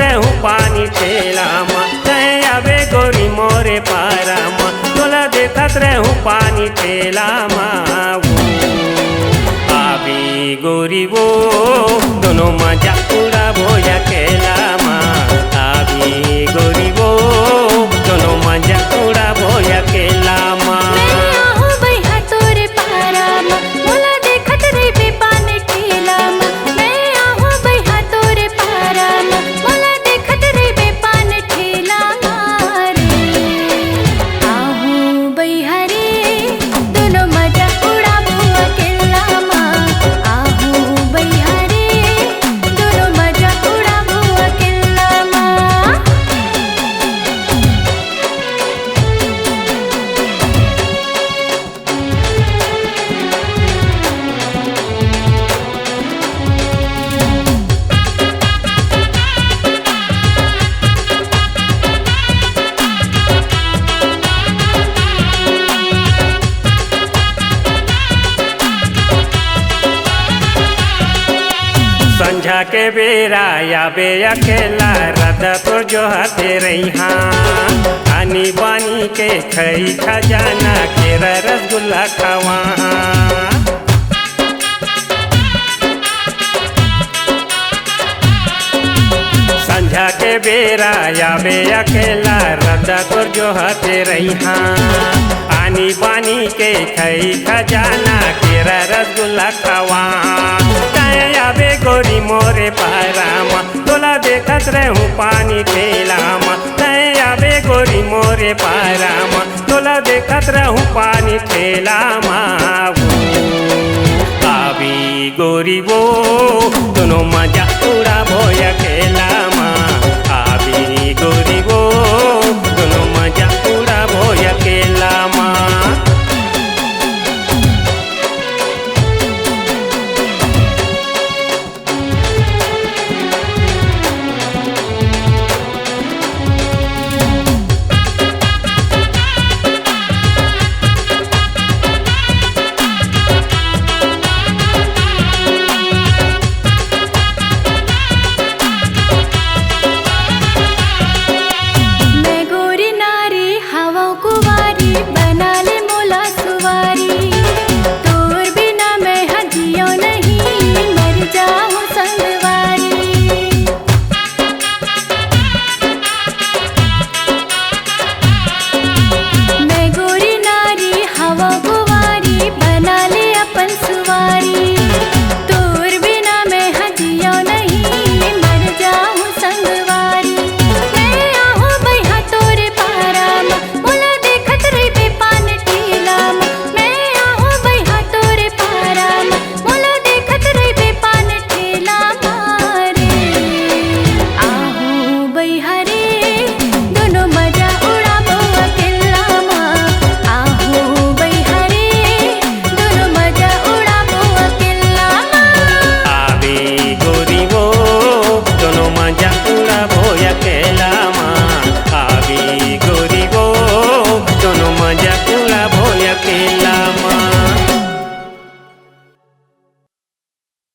रहूं पानी ठेला माँ कहे आवे गोरी मोरे पारा माँ तोला देखत रहूं पानी ठेला माँ आवी गोरी वो दोनों मजा पूरा भोया केला माँ आवी गोरी वो दोनों मजा पूरा भोया केला माँ संझा के बेरा या बे अकेला रदपुर जो हाथे रही हाँ आनी बानी के खई खजाना केरा रसगुल्ला खवा संझा के बेरा या बे अकेला रदपुर जो हाथे रही हाँ आनी बानी के खई खजाना केरा रसगुल्ला खवा आवे गोरी मोरे पारामा तोला देखत रहूं पानी ठेलामा आवे गोरी मोरे पारामा तोला देखत रहूं पानी ठेलामा आवी गोरी वो दोनों मजा पूरा भोया खेला